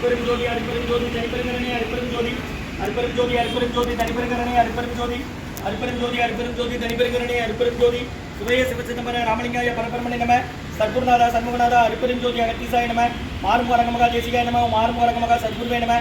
அருப்பெரும் ஜோதி அருப்பெரும் ஜோதி தனிப்பெருங்கரணே அருப்பெரும் ஜோதி அருப்பெரும் ஜோதி அருப்பெரும் ஜோதி தனிப்பெருங்கரணே அருப்பெரும் ஜோதி அருப்பெரும் ஜோதி அருப்பெரும் ஜோதி தனிப்பெருங்கரணே அருப்பெரும் ஜோதி சுபய சிவசிதம்பர ராமலிங்காய பரபரமணி நம சத்குருநாதா சண்முகநாதா அருப்பெரும் ஜோதி அகத்தீசாய நம மாறுமு அரங்கமகா தேசிகாய நம மாறுமு அரங்கமகா சத்குருவே நம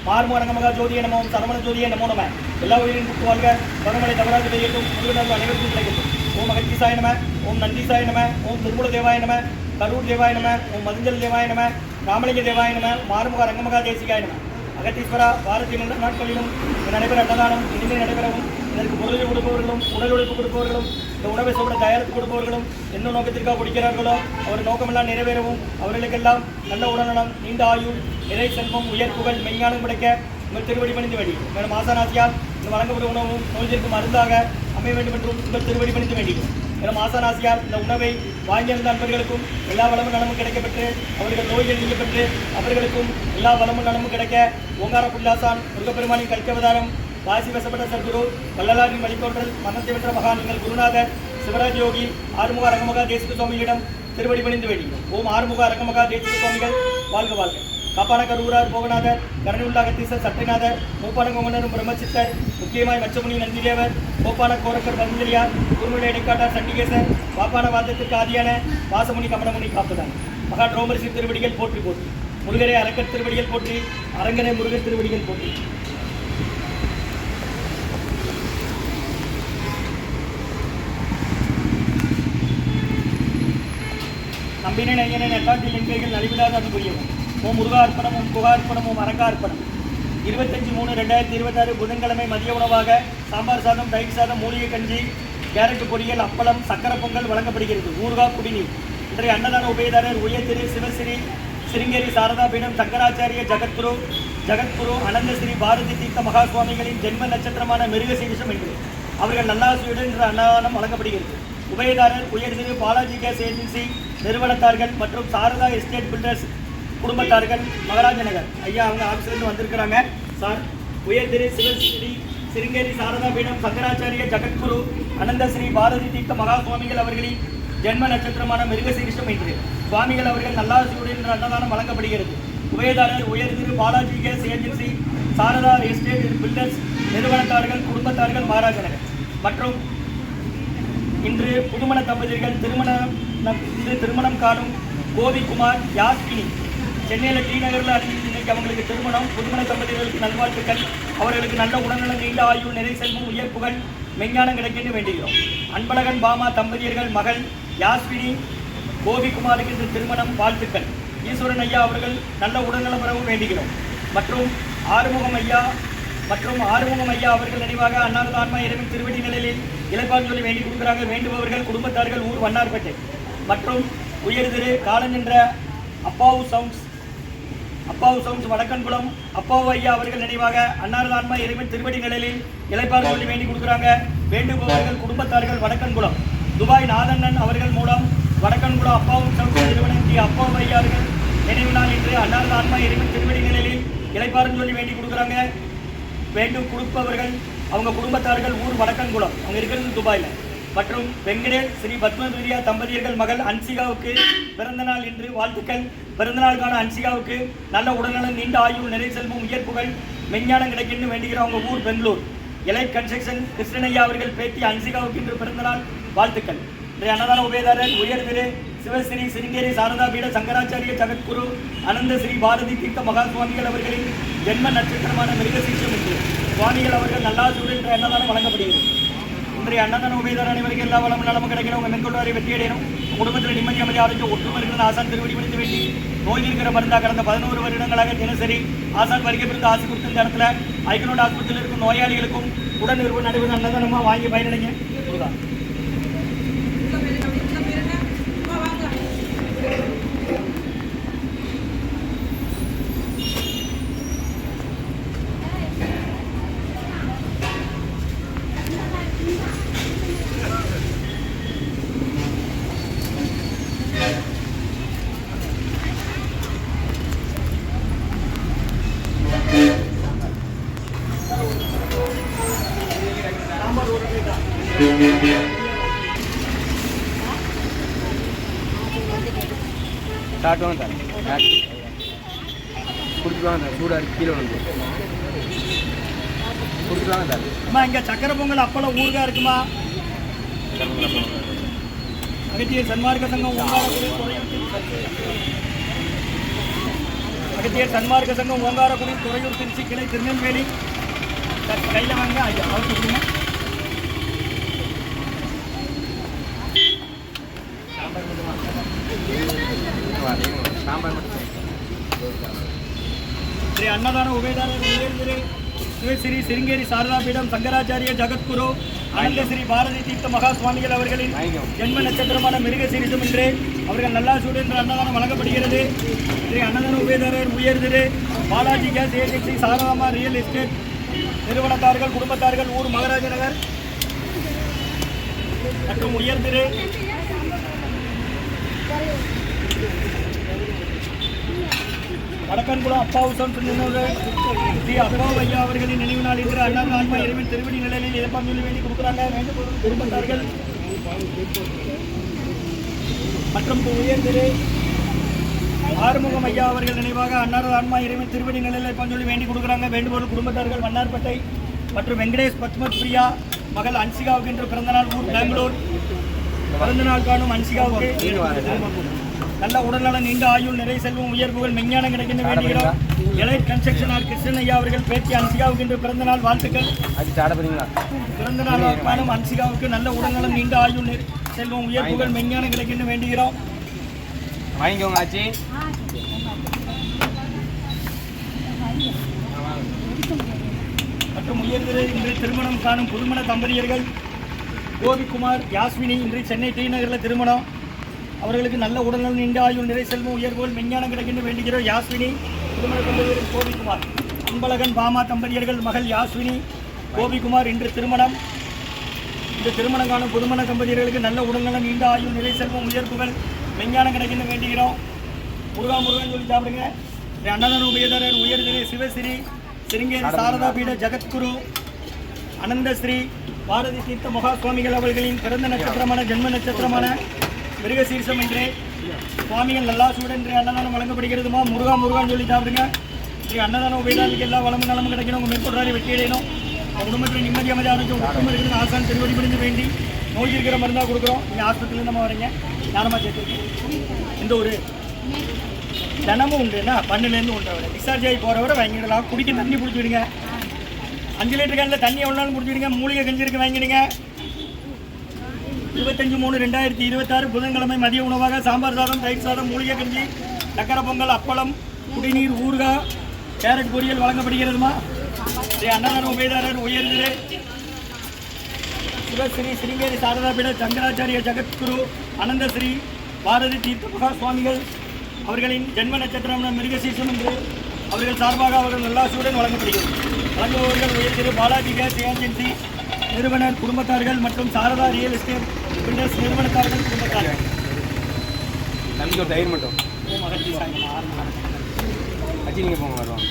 மாறுமு அரங்கமகா ஜோதிய நம சரவண ஜோதிய நமோ நம எல்லா உயிரின் புக்கு வாழ்க பரமலை தவறாது பெய்யட்டும் முருகனாக அனைவருக்கும் கிடைக்கட்டும் ஓம் அகத்தீசாய நம ஓம் நந்தீசாய நம ஓம் திருமூல தேவாய நம கரூர் தேவாய நம ஓம் மதுஞ்சல் தேவாய நம ராமலிங்க தேவாய நம மாறுமுக அரங்கமகா தேசிகாய நம அகத்தீஸ்வரா பாரதிய மன்ற நாட்களிலும் நடைபெற அன்னதானம் இனிமே நடைபெறவும் இதற்கு பொருளை கொடுப்பவர்களும் உடல் உழைப்பு கொடுப்பவர்களும் இந்த உணவை சாப்பிட தயாரித்து கொடுப்பவர்களும் என்ன நோக்கத்திற்காக குடிக்கிறார்களோ அவர் நோக்கமெல்லாம் நிறைவேறவும் அவர்களுக்கெல்லாம் நல்ல உடல்நலம் நீண்ட ஆயுள் நிறை செல்வம் உயர் புகழ் மெஞ்ஞானம் கிடைக்க உங்கள் திருவடி பணிந்து வேண்டி மேலும் ஆசானாசியால் இந்த வழங்கப்படும் உணவும் நோய்க்கு மருந்தாக அமைய வேண்டும் என்றும் உங்கள் திருவடி பணிந்து வேண்டி மேலும் ஆசானாசியால் இந்த உணவை வாங்கியிருந்த நண்பர்களுக்கும் எல்லா வளமும் நலமும் கிடைக்கப்பெற்று அவர்கள் நோய்கள் நீக்கப்பெற்று அவர்களுக்கும் எல்லா வளமும் நலமும் கிடைக்க ஓங்கார புல்லாசான் முருகப்பெருமானின் கல்கவதாரம் வாசி வசப்பட்ட சத்குரு வள்ளலாரின் வழித்தோன்றல் மன்னத்தை வென்ற மகான் எங்கள் குருநாதர் சிவராஜ் யோகி ஆறுமுக அரங்கமகா தேசிக சுவாமிகளிடம் திருவடி பணிந்து வேண்டியும் ஓம் ஆறுமுக அரங்கமகா தேசிக சுவாமிகள் வாழ்க வாழ்க காப்பான கரூரார் போகநாதர் கருணையுள்ள அகத்தீசர் சட்டைநாதர் மூப்பான கோமனரும் பிரம்மசித்தர் முக்கியமாய் மச்சமுனி நந்திதேவர் கோப்பான கோரக்கர் பந்தலியார் குருமுலை இடைக்காட்டார் சண்டிகேசர் வாப்பான வாதத்திற்கு ஆதியான வாசமுனி கமலமுனி காப்புதான் மகா ரோமரிசி திருவடிகள் போற்றி போற்றி முருகரை அரக்கர் திருவடிகள் போற்றி அரங்கனை முருகர் திருவடிகள் போற்றி நம்பினை ஐயனை நட்டாற்றில் எண்கைகள் நலிவிடாத அனுபவியவும் ஓம் முருகா அர்ப்பணம் ஓம் குகா அர்ப்பணம் ஓம் அரங்கா அர்ப்பணம் 25/3/2026 புதன்கிழமை மதிய உணவாக சாம்பார் சாதம் தயிர் சாதம் மூலிகை கஞ்சி கேரட் பொரியல் அப்பளம் சக்கரை பொங்கல் வழங்கப்படுகிறது ஊர்கா குடிநீர் இன்றைய அன்னதான உபயதாரர் உயர் திரு சிவஸ்ரீ சிருங்கேரி சாரதா பீடம் சங்கராச்சாரிய ஜகத்குரு அனந்தஸ்ரீ பாரதி தீர்த்த மகா சுவாமிகளின் ஜென்ம நட்சத்திரமான மிருகசீரிஷம் என்று அவர்கள் நல்லாசியுடன் இன்று அன்னதானம் வழங்கப்படுகிறது உபயதாரர் உயர் திரு பாலாஜி கேஸ் ஏஜென்சி நிறுவனத்தார்கள் மற்றும் சாரதா எஸ்டேட் பில்டர்ஸ் குடும்பத்தார்கள் மகாராஜ நகர் ஐயா அவங்க ஆஃபீஸ்லேருந்து வந்திருக்கிறாங்க சார் உயர் திரு சிவஸ்ரீ சிருங்கேரி சாரதா பீடம் சங்கராச்சாரிய ஜகத்குரு அனந்தஸ்ரீ பாரதி தீர்த்த மகா சுவாமிகள் அவர்களின் ஜென்ம நட்சத்திரமான மிருகசீரிஷம் என்று சுவாமிகள் அவர்கள் நல்லாசியுடன் இன்று அன்னதானம் வழங்கப்படுகிறது உபயதாரர் உயர் திரு Balaji gas agency Sarada estate builders நிறுவனத்தார்கள் குடும்பத்தார்கள் மகாராஜ நகர் மற்றும் இன்று புதுமண தம்பதியர்கள் திருமணம் காணும் கோவிக்குமார் யாஸ்கினி சென்னையில் டி நகரில் இன்னைக்கு அவங்களுக்கு திருமணம் புதுமண தம்பதியர்களுக்கு நல்வாழ்த்துக்கள் அவர்களுக்கு நல்ல உடல்நலம் நீண்ட ஆயுள் நிறை செல்வம் உயர் புகழ் மெஞ்ஞானம் கிடைக்கின்ற வேண்டுகிறோம் அன்பழகன் பாமா தம்பதியர்கள் மகள் யாஸ்வினி கோவிக்குமாருக்கு இந்த திருமணம் வாழ்த்துக்கள் ஈஸ்வரன் ஐயா அவர்கள் நல்ல உடல்நலம் பெறவும் வேண்டுகிறோம் மற்றும் ஆறுமுகம் ஐயா அவர்கள் நினைவாக அன்னாரது ஆன்மா இறைவன் திருவடி நிலையில் இலைப்பால் சொல்லி வேண்டி கொடுக்குறாங்க வேண்டுபவர்கள் குடும்பத்தார்கள் ஊர் வண்ணார்பேட்டை மற்றும் உயர் திரு காலஞ்சென்ற அப்பாவு சவுண்ட்ஸ் வடக்கன்குளம் அப்பாவு ஐயா அவர்கள் நினைவாக அன்னாரது ஆன்மா இறைவன் திருவடி நிலையில் இலைப்பால் சொல்லி வேண்டி கொடுக்குறாங்க வேண்டுபவர்கள் குடும்பத்தார்கள் வடக்கன்குளம் துபாய் நாதண்ணன் அவர்கள் மூலம் வடக்கன்குளம் அப்பாவு சவுண்ட்ஸ் நிறுவனம் அப்பாவு ஐயா அவர்கள் நினைவு நாள் இன்று அன்னாரது ஆன்மா இறைவன் திருவடி நிலையில் இலைப்பால் சொல்லி வேண்டி கொடுக்குறாங்க வேண்டும் கொடுப்பவர்கள் அவங்க குடும்பத்தார்கள் ஊர் வடக்கன்குளம் அவங்க இருக்கிறது துபாயில் மற்றும் வெங்கடேஷ் ஸ்ரீ பத்மபிரியா தம்பதியர்கள் மகள் அன்சிகாவுக்கு பிறந்த நாள் இன்று வாழ்த்துக்கள் பிறந்தநாளுக்கான அன்சிகாவுக்கு நல்ல உடல்நலம் நீண்ட ஆயுள் நிறை செல்வம் உயர் புகழ் மெஞ்ஞானம் கிடைக்கின்ற வேண்டுகிற அவங்க ஊர் பெங்களூர் எலைட் கன்ஸ்ட்ரக்ஷன் கிருஷ்ணனையா அவர்கள் பேத்தி அன்சிகாவுக்கு இன்று பிறந்தநாள் வாழ்த்துக்கள் இன்றைய அன்னதான உபயதாரர் உயர் திரு சிவஸ்ரீ சிருங்கேரி சாரதா பீட சங்கராச்சாரிய ஜகத்குரு அனந்த ஸ்ரீ பாரதி தீர்த்த மகா சுவாமிகள் அவர்களின் ஜென்ம நட்சத்திரமான மிருகசீரிஷம் என்று சுவாமிகள் அவர்கள் நல்லாசூர் என்ற அன்னதானம் வழங்கப்படுகிறது இன்றைய அன்னதான உபயதார அனைவருக்கு எல்லா வளமும் நலமும் கிடைக்கணும் உங்கள் மென்கொள்வாரை வெற்றியடையணும் குடும்பத்தில் நிம்மதி அமைதி ஆரோக்கியம் ஒற்றுமை இருக்கிற ஆசான் திருவடி பணிந்து வேண்டி நோய் இருக்கிற மருந்தா கடந்த 11 வருடங்களாக தினசரி ஆசான் வருகை பிறந்து ஆசை கொடுத்த இந்த இடத்துல ஐக்கனோட ஆஸ்பத்திரியில் இருக்கும் நோயாளிகளுக்கும் உடன் நிறுவனம் நடைபெறும் அன்னதானமாக வாங்கி பயனடைங்க இதுதான் स्टार्ट होना था குடிச்சுவாங்க சூடாக இருக்கு கீழே வந்து குடிச்சுவாங்க சார். அம்மா இங்கே சக்கரை பொங்கல் அப்பளம் ஊறுகாய் இருக்குமா? அகத்தியர் சன்மார்க்க சங்கம் ஓங்காரக்குடி அகத்தியர் சன்மார்க்க சங்கம் ஓங்காரக்குடி துறையூர் திருச்சி கிளை திருநெல்வேலி கையில் வாங்க ஐயா அவர் சொல்லுங்க. சாம்பார் மட்டும் ஸ்ரீ அன்னதான உபயதாரர் உயர்திரு சிவஸ்ரீ சிருங்கேரி சாரதாபீடம் சங்கராச்சாரிய ஜகத்குரு ஆனந்த ஸ்ரீ பாரதி தீர்த்த மகா சுவாமிகள் அவர்களின் ஜென்ம நட்சத்திரமான மிருக சீரிசம் என்று அவர்கள் நல்லாசூடு என்ற அன்னதானம் வழங்கப்படுகிறது. ஸ்ரீ அன்னதான உபயதாரர் உயர்திரு Balaji gas agency Saradama real estate நிறுவனத்தார்கள் குடும்பத்தார்கள் ஊர் மகாராஜ நகர் மற்றும் உயர்திரு வடக்கன்குளம் அப்பாவுசம் ஸ்ரீ அப்பாவு ஐயா அவர்களின் நினைவு நாள் இன்று அண்ணன் ஆன்மா இறைவன் திருவடி நிலையில் இழப்பாம் சொல்லி வேண்டி கொடுக்குறாங்க குடும்பத்தார்கள் மற்றும் உயர்திரு ஆறுமுகம் ஐயா அவர்கள் நினைவாக அன்னாரது ஆன்மா இறைவன் திருவடி நிலையில் இழப்பாம் சொல்லி வேண்டி கொடுக்குறாங்க வேண்டுகோள் குடும்பத்தார்கள் வண்ணார்பேட்டை மற்றும் வெங்கடேஷ் பத்மத் பிரியா மகள் அன்சிகாவுக்கு இன்று பிறந்தநாள் ஊர் பெங்களூர் பிறந்தநாள் காணும் அன்சிகாவுக்கு நல்ல உடல்நலம் நீண்ட ஆயுள் நிறை செல்வம் உயர்வுகள் மெஞ்ஞானம் கிடைக்கின்ற வேண்டுகிறோம். எலைட் கன்ஸ்ட்ரக்ஷனார் கிருஷ்ணன் ஐயா அவர்கள் பேச்சு அன்சிகாவுக்கு இன்று பிறந்த நாள் வாழ்த்துக்கள். பிறந்த நாள் காணும் அன்சிகாவுக்கு நல்ல உடல்நலம் நீண்ட ஆயுள் செல்வம் உயர்வுகள் மெஞ்ஞானம் கிடைக்கின்ற வேண்டுகிறோம். வாங்கிக்கோங்க ஆச்சி. மற்றும் உயர்திரு இன்று திருமணம் காணும் புதுமண தம்பதியர்கள் கோபிக்குமார் யாஸ்மினி இன்று சென்னை டி நகரில் திருமணம். அவர்களுக்கு நல்ல உடல்நலம் நீண்ட ஆயுள் நிறை செல்வம் உயர்வுகள் மெஞ்ஞானம் கிடைக்கின்ற வேண்டுகிறோம். யாஸ்வினி திருமண தம்பதியர்கள் கோபிக்குமார் அன்பழகன் பாமா தம்பதியர்கள் மகள் யாஸ்வினி கோபிக்குமார் இன்று திருமணம். இந்த திருமணம் காணும் புதுமண தம்பதியர்களுக்கு நல்ல உடல்நலம் நீண்ட ஆயுள் நிறை செல்வம் உயர்வுகள் மெஞ்ஞானம் கிடைக்கின்ற வேண்டுகிறோம். முருகன் சொல்லி சாப்பிடுங்க. அன்னதான உபயதாரர் உயர்திரு சிவஸ்ரீ சிருங்கேரி சாரதா பீட ஜகத்குரு அனந்தஸ்ரீ பாரதி தீர்த்த மகா சுவாமிகள் அவர்களின் பிறந்த நட்சத்திரமான ஜென்ம நட்சத்திரமான மிருக சீர்ஷம் என்று சுவாமிகள் நல்லாசூடன் என்று அன்னதானம் வழங்கப்படுகிறதுமா. முருகான்னு சொல்லி சாப்பிடுங்க. ஸ்ரீ அன்னதான உபயதாரர்களுக்கு எல்லா வளமும் நலமும் கிடைக்கணும். உங்கள் மேற்கொள்றாரி வெற்றி அடையணும். குடும்பத்தில் நிம்மதி அமைதியாக குடும்பம் இருக்கிறது ஆசான் திருவடி பிடிந்து வேண்டி நோய் இருக்கிற மருந்தாக கொடுக்குறோம். நீங்கள் ஹாஸ்பிட்டலில் நம்ம வரீங்க ஞானமாக சேர்த்துருக்கோம். இந்த ஒரு தினமும் உண்டுன்னா 12லேருந்து 1:30 டிஸ்சார்ஜ் ஆகி போகிறவரை வாங்கிடலாம். குடிக்க தண்ணி பிடிச்சிடுங்க. 5 லிட்டர் கேனில் தண்ணி எவ்வளோ நாளும் பிடிச்சிடுங்க. மூலிகை கஞ்சிருக்கு வாங்கிடுங்க. 25/3/2026 புதன்கிழமை மதிய உணவாக சாம்பார் சாதம் தயிர் சாதம் மூலிகை கஞ்சி சக்கரை பொங்கல் அப்பளம் குடிநீர் ஊறுகாய் கேரட் பொரியல் வழங்கப்படுகிறதுமா. ஸ்ரீ அன்னதான உபயதாரர் உயர்திரு சிவஸ்ரீ சிருங்கேரி சாரதாபீட சங்கராச்சாரிய ஜகத்குரு அனந்தஸ்ரீ பாரதி தீர்த்த மகா சுவாமிகள் அவர்களின் ஜென்ம நட்சத்திரம் மிருகசீர்ஷம் என்று அவர்கள் சார்பாக அவர்கள் நல்லாசூடன் வழங்கப்படுகிறது. வழங்குபவர்கள் உயர்திரு பாலாஜி கேஸ் ஏஜென்சி நிறுவனர் குடும்பத்தார்கள் மற்றும் சாரதா ரியல் எஸ்டேட் பில்டர்ஸ் நிறுவனத்தார்கள் குடும்பத்தார்கள். தம்பி ஒரு தயிர் மட்டும் அச்சி நீங்கள் போங்க வருவாங்க.